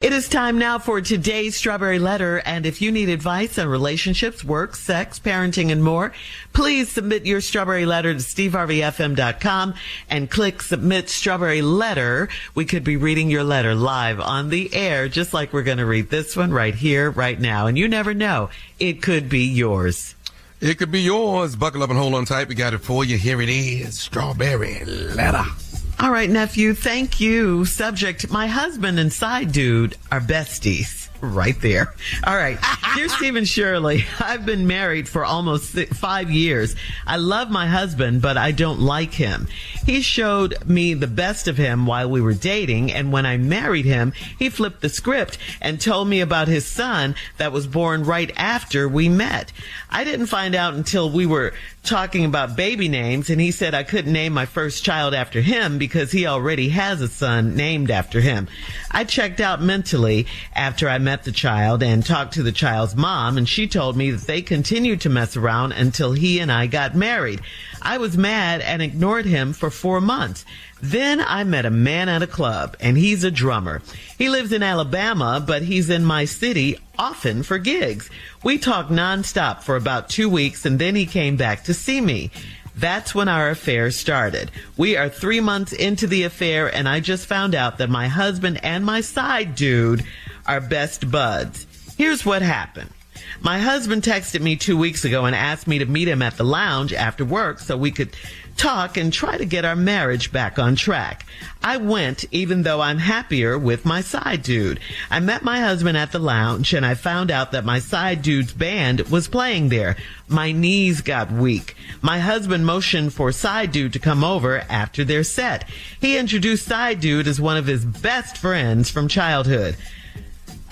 It is time now for today's Strawberry Letter, and if you need advice on relationships, work, sex, parenting, and more, please submit your Strawberry Letter to steveharveyfm.com and click Submit Strawberry Letter. We could be reading your letter live on the air, just like we're going to read this one right here, right now. And you never know, it could be yours. It could be yours. Buckle up and hold on tight. We got it for you. Here it is, Strawberry Letter. All right, nephew, thank you. Subject, my husband and side dude are besties. Right there. All right. Dear Steve and Shirley, I've been married for almost 5 years. I love my husband, but I don't like him. He showed me the best of him while we were dating, and when I married him, he flipped the script and told me about his son that was born right after we met. I didn't find out until we were talking about baby names, and he said I couldn't name my first child after him because he already has a son named after him. I checked out mentally after I met the child and talked to the child's mom, and she told me that they continued to mess around until he and I got married. I was mad and ignored him for 4 months. Then I met a man at a club, and he's a drummer. He lives in Alabama, but he's in my city often for gigs. We talked nonstop for about 2 weeks, and then he came back to see me. That's when our affair started. We are 3 months into the affair, and I just found out that my husband and my side dude are best buds. Here's what happened. My husband texted me 2 weeks ago and asked me to meet him at the lounge after work so we could talk and try to get our marriage back on track. I went, even though I'm happier with my side dude. I met my husband at the lounge, and I found out that my side dude's band was playing there. My knees got weak. My husband motioned for side dude to come over after their set. He introduced side dude as one of his best friends from childhood.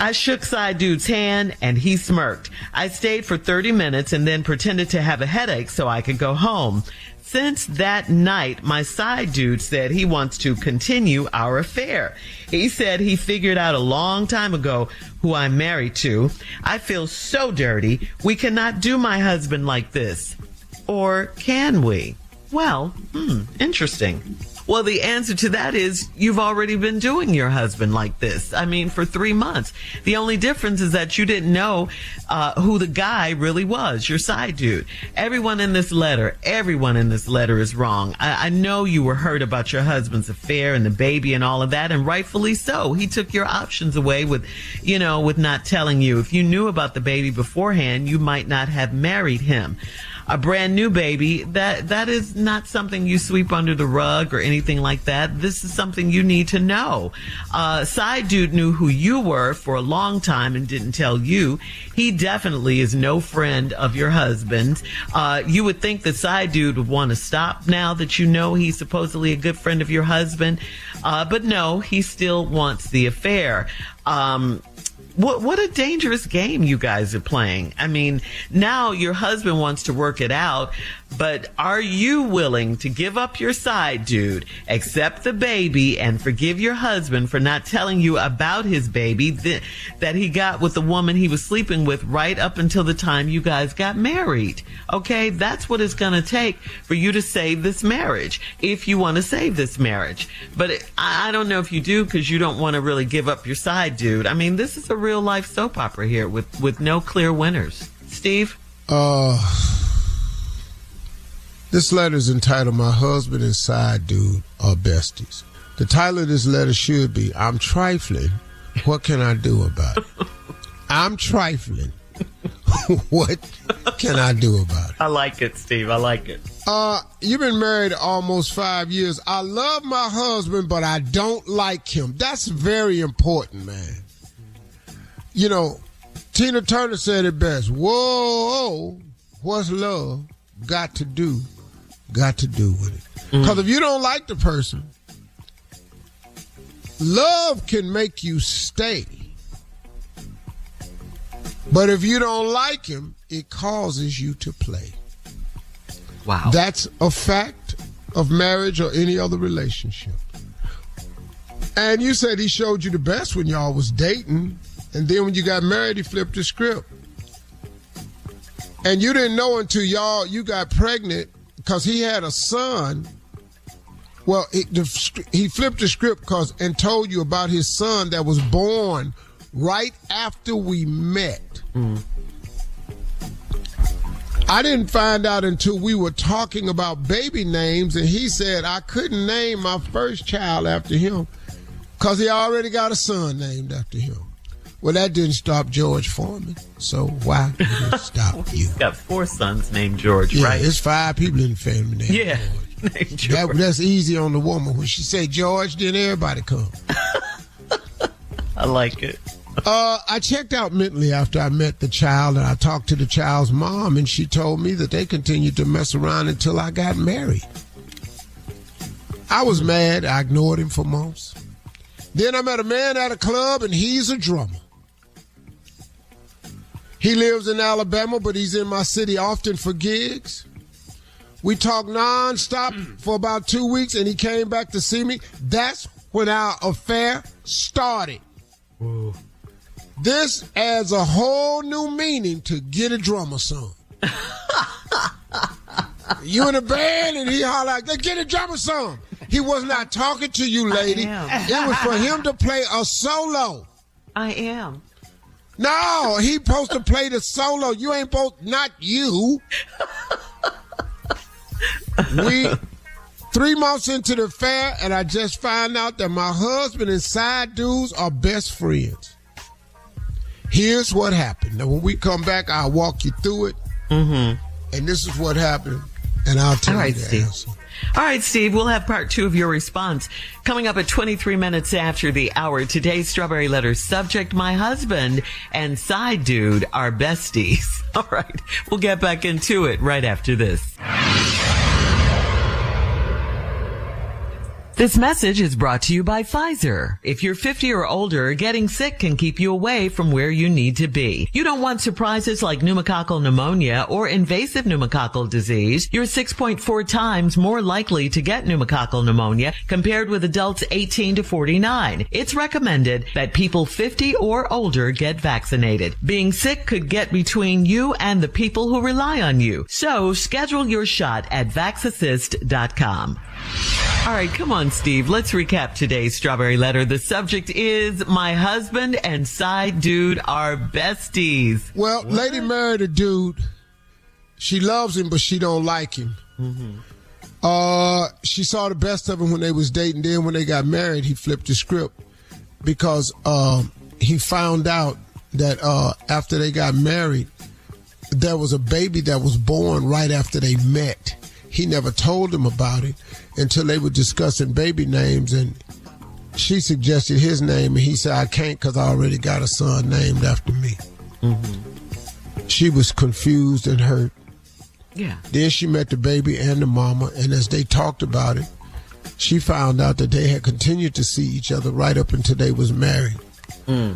I shook side dude's hand, and he smirked. I stayed for 30 minutes and then pretended to have a headache so I could go home. Since that night, my side dude said he wants to continue our affair. He said he figured out a long time ago who I'm married to. I feel so dirty. We cannot do my husband like this. Or can we? Well, interesting. Well, the answer to that is you've already been doing your husband like this. I mean, for 3 months. The only difference is that you didn't know who the guy really was, your side dude. Everyone in this letter is wrong. I know you were hurt about your husband's affair and the baby and all of that, and rightfully so. He took your options away with not telling you. If you knew about the baby beforehand, you might not have married him. A brand new baby, that is not something you sweep under the rug or anything like that. This is something you need to know. Side dude knew who you were for a long time and didn't tell you. He definitely is no friend of your husband. You would think the side dude would want to stop now that you know he's supposedly a good friend of your husband. But no, he still wants the affair. What a dangerous game you guys are playing. I mean, now your husband wants to work it out, but are you willing to give up your side dude, accept the baby, and forgive your husband for not telling you about his baby that he got with the woman he was sleeping with right up until the time you guys got married? Okay, that's what it's going to take for you to save this marriage, if you want to save this marriage. But I don't know if you do, because you don't want to really give up your side dude. I mean, this is a real life soap opera here with no clear winners. Steve? This letter is entitled, My Husband and Side Dude Are Besties. The title of this letter should be, I'm trifling. What can I do about it? I'm trifling. What can I do about it? I like it, Steve. I like it. You've been married almost 5 years. I love my husband, but I don't like him. That's very important, man. You know, Tina Turner said it best. Whoa, what's love got to do with it? Because if you don't like the person, love can make you stay. But if you don't like him, it causes you to play. Wow. That's a fact of marriage or any other relationship. And you said he showed you the best when y'all was dating, and then when you got married, he flipped the script. And you didn't know until you got pregnant, because he had a son Well, he flipped the script and told you about his son that was born right after we met. I didn't find out until we were talking about baby names, and he said I couldn't name my first child after him because he already got a son named after him. Well, that didn't stop George Foreman, so why did it stop you? He's got 4 sons named George, yeah, right? There's 5 people in the family named George. Named George. That's easy on the woman. When she say George, then everybody come. I like it. I checked out mentally after I met the child, and I talked to the child's mom, and she told me that they continued to mess around until I got married. I was mad. I ignored him for months. Then I met a man at a club, and he's a drummer. He lives in Alabama, but he's in my city often for gigs. We talked nonstop for about 2 weeks, and he came back to see me. That's when our affair started. Whoa. This adds a whole new meaning to Get a Drummer song. You in a band, and he holler like, Get a Drummer song. He was not talking to you, lady. It was for him to play a solo. I am. No, he supposed to play the solo. You ain't supposed, not you. We 3 months into the affair, and I just found out that my husband and side dudes are best friends. Here's what happened. Now, when we come back, I'll walk you through it. And this is what happened, and I'll tell you the answer. All right, Steve, we'll have part 2 of your response coming up at 23 minutes after the hour. Today's Strawberry Letter subject, my husband and side dude are besties. All right, we'll get back into it right after this. This message is brought to you by Pfizer. If you're 50 or older, getting sick can keep you away from where you need to be. You don't want surprises like pneumococcal pneumonia or invasive pneumococcal disease. You're 6.4 times more likely to get pneumococcal pneumonia compared with adults 18 to 49. It's recommended that people 50 or older get vaccinated. Being sick could get between you and the people who rely on you. So schedule your shot at vaxassist.com. All right, come on, Steve. Let's recap today's Strawberry Letter. The subject is my husband and side dude are besties. Well, lady married a dude. She loves him, but she don't like him. She saw the best of him when they was dating. Then when they got married, he flipped the script because he found out that after they got married, there was a baby that was born right after they met. He never told him about it until they were discussing baby names, and she suggested his name, and he said, I can't because I already got a son named after me. She was confused and hurt. Yeah. Then she met the baby and the mama, and as they talked about it, she found out that they had continued to see each other right up until they was married.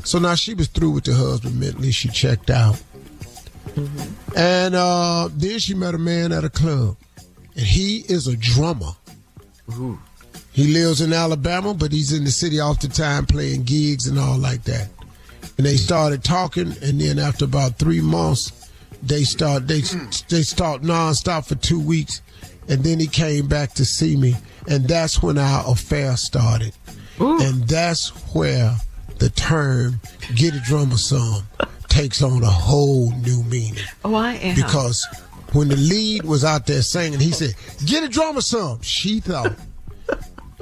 So now she was through with the husband mentally. She checked out. And then she met a man at a club. And he is a drummer. He lives in Alabama, but he's in the city all the time playing gigs and all like that. And they started talking, and then after about 3 months, they start nonstop for 2 weeks, and then he came back to see me, and that's when our affair started. And that's where the term "Get a Drummer song" takes on a whole new meaning. Oh, I am. Because when the lead was out there singing, he said, "Get a drummer some." She thought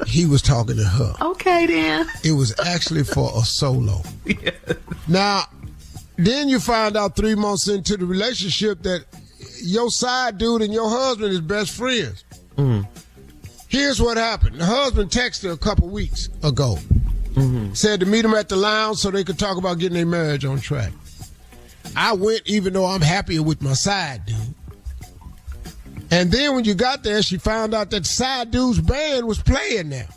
he was talking to her. Okay, then. It was actually for a solo. Yes. Now, then you find out 3 months into the relationship that your side dude and your husband is best friends. Here's what happened. The husband texted her a couple weeks ago. Said to meet him at the lounge so they could talk about getting their marriage on track. I went even though I'm happier with my side dude. And then when you got there, she found out that side dude's band was playing now.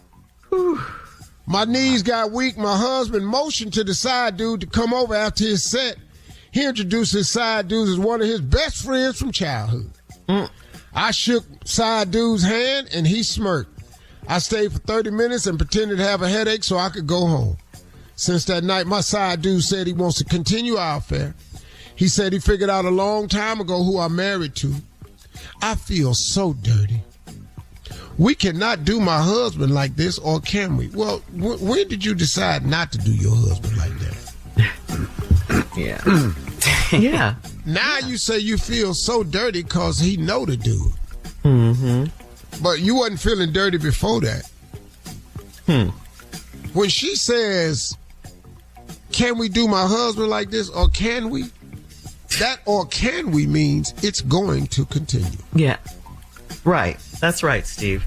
My knees got weak. My husband motioned to the side dude to come over after his set. He introduced his side dude as one of his best friends from childhood. I shook side dude's hand, and he smirked. I stayed for 30 minutes and pretended to have a headache so I could go home. Since that night, my side dude said he wants to continue our affair. He said he figured out a long time ago who I'm married to. I feel so dirty. We cannot do my husband like this, or can we? Well, when did you decide not to do your husband like that? Yeah. Yeah. Now you say you feel so dirty because he know to do it. Mm-hmm. But you wasn't feeling dirty before that. When she says, can we do my husband like this, or can we? That or can we means it's going to continue. Yeah. Right. That's right, Steve.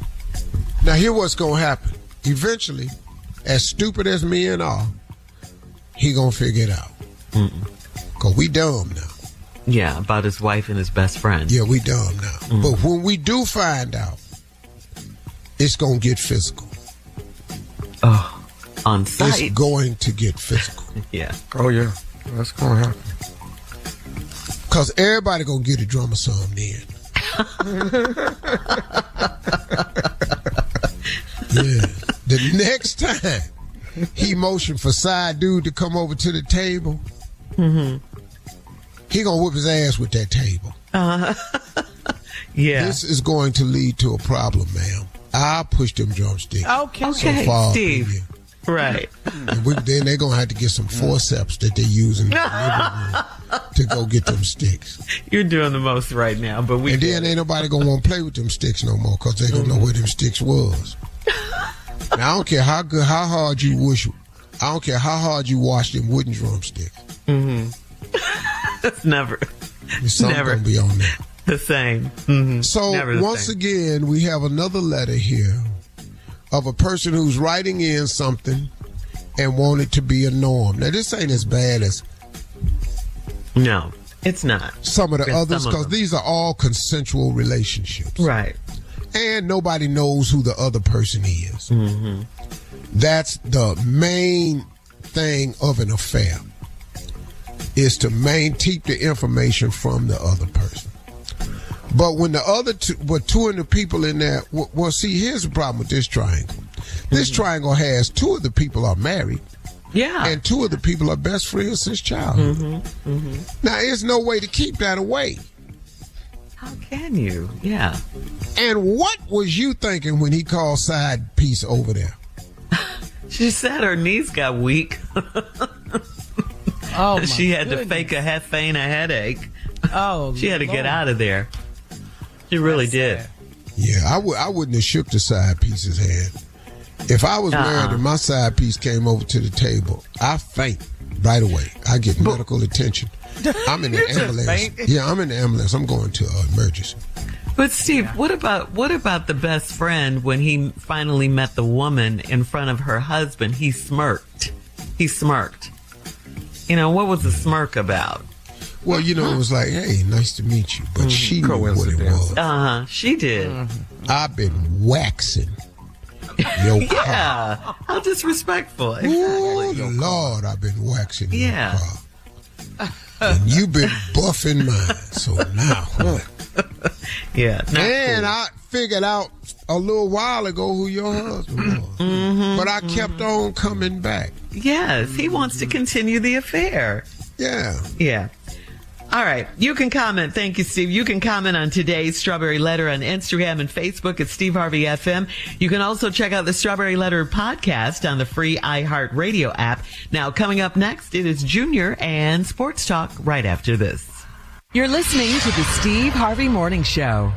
Now, here's what's going to happen. Eventually, as stupid as men are, he going to figure it out. Because we dumb now. Yeah, about his wife and his best friend. Yeah, we dumb now. But when we do find out, it's going to get physical. Oh, on sight. It's going to get physical. Yeah. Oh, yeah. That's going to happen. Because everybody going to get a drummer song then. Yeah. The next time he motioned for side dude to come over to the table, he gonna whip his ass with that table. Yeah. This is going to lead to a problem, ma'am. I'll push them drumsticks. Okay, so far Steve. Right. And then they're gonna have to get some forceps that they're using to go get them sticks. You're doing the most right now, but and then ain't nobody gonna want to play with them sticks no more because they don't know where them sticks was. Now, I don't care how hard you wish. I don't care how hard you wash them wooden drumsticks. It's never Gonna be on that. The same. So once again, we have another letter here of a person who's writing in something and want it to be a norm. Now, this ain't as bad as no, it's not. Some of the others, because these are all consensual relationships. Right. And nobody knows who the other person is. That's the main thing of an affair, is to keep the information from the other person. But when the other two of the people in there, well, see, here's the problem with this triangle. This triangle has two of the people are married. Yeah. And two of the people are best friends since childhood. Now, there's no way to keep that away. How can you? Yeah. And what was you thinking when he called side piece over there? She said her knees got weak. Oh, she had to feign a headache. Oh, she had to get out of there. She really did. Sad. Yeah, I wouldn't have shook the side piece's hand. If I was married and my side piece came over to the table, I faint right away. I get medical attention. I'm in the ambulance. Yeah, I'm in the ambulance. I'm going to emergency. But Steve, what about the best friend when he finally met the woman in front of her husband? He smirked. You know, what was the smirk about? Well, you know, it was like, hey, nice to meet you. But she knew what it was. She did. I've been waxing your car. Yeah. How disrespectful. Oh, Lord, I've been waxing your car. And you've been buffing mine. So now what? Yeah. And I figured out a little while ago who your husband was. But I kept on coming back. Yes, he wants to continue the affair. Yeah. Yeah. All right. You can comment. Thank you, Steve. You can comment on today's Strawberry Letter on Instagram and Facebook at Steve Harvey FM. You can also check out the Strawberry Letter podcast on the free iHeartRadio app. Now, coming up next, it is Junior and Sports Talk right after this. You're listening to the Steve Harvey Morning Show.